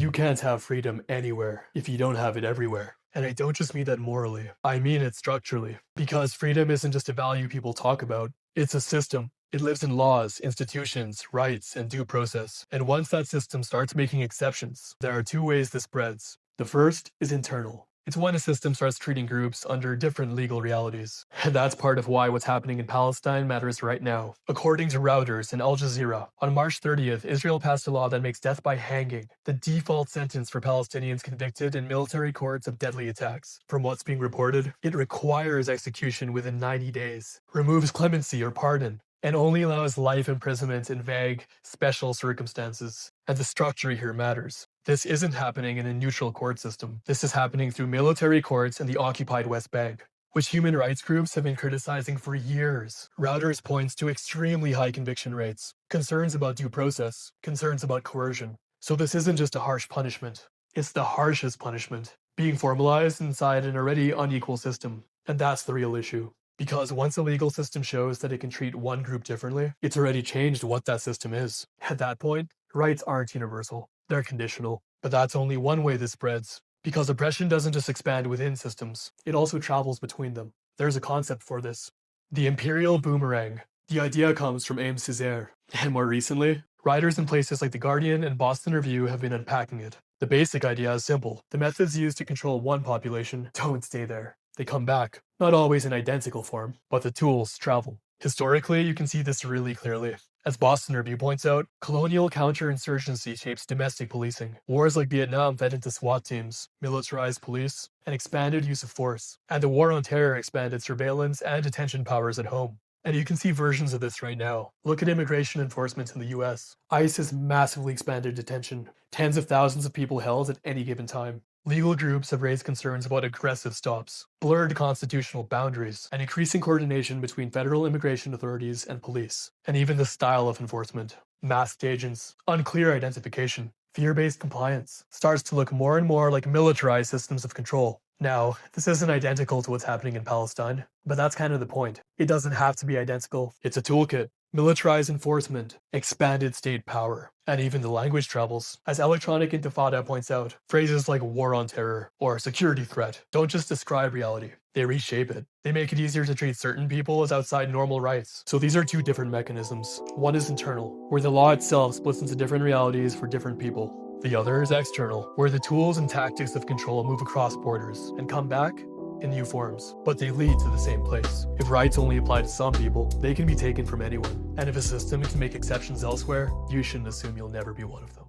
You can't have freedom anywhere if you don't have it everywhere. And I don't just mean that morally, I mean it structurally. Because freedom isn't just a value people talk about, it's a system. It lives in laws, institutions, rights, and due process. And once that system starts making exceptions, there are two ways this spreads. The first is internal. It's when a system starts treating groups under different legal realities. And that's part of why what's happening in Palestine matters right now. According to Reuters and Al Jazeera, on March 30th, Israel passed a law that makes death by hanging the default sentence for Palestinians convicted in military courts of deadly attacks. From what's being reported, it requires execution within 90 days, removes clemency or pardon, and only allows life imprisonment in vague, special circumstances. And the structure here matters. This isn't happening in a neutral court system. This is happening through military courts in the occupied West Bank, which human rights groups have been criticizing for years. Reuters points to extremely high conviction rates, concerns about due process, concerns about coercion. So this isn't just a harsh punishment. It's the harshest punishment, being formalized inside an already unequal system. And that's the real issue. Because once a legal system shows that it can treat one group differently, it's already changed what that system is. At that point, rights aren't universal. They're conditional. But that's only one way this spreads. Because oppression doesn't just expand within systems, it also travels between them. There's a concept for this. The imperial boomerang. The idea comes from Ames Césaire. And more recently, writers in places like The Guardian and Boston Review have been unpacking it. The basic idea is simple. The methods used to control one population don't stay there. They come back. Not always in identical form, but the tools travel. Historically, you can see this really clearly. As Boston Review points out, colonial counterinsurgency shapes domestic policing. Wars like Vietnam fed into SWAT teams, militarized police, and expanded use of force. And the War on Terror expanded surveillance and detention powers at home. And you can see versions of this right now. Look at immigration enforcement in the US. ICE has massively expanded detention. Tens of thousands of people held at any given time. Legal groups have raised concerns about aggressive stops, blurred constitutional boundaries, and increasing coordination between federal immigration authorities and police, and even the style of enforcement. Masked agents, unclear identification, fear-based compliance starts to look more and more like militarized systems of control. Now, this isn't identical to what's happening in Palestine, but that's kind of the point. It doesn't have to be identical. It's a toolkit. Militarized enforcement, expanded state power, and even the language travels. As Electronic Intifada points out, phrases like war on terror or security threat don't just describe reality, they reshape it. They make it easier to treat certain people as outside normal rights. So these are two different mechanisms. One is internal, where the law itself splits into different realities for different people. The other is external, where the tools and tactics of control move across borders and come back in new forms, but they lead to the same place. If rights only apply to some people, they can be taken from anyone. And if a system can make exceptions elsewhere, you shouldn't assume you'll never be one of them.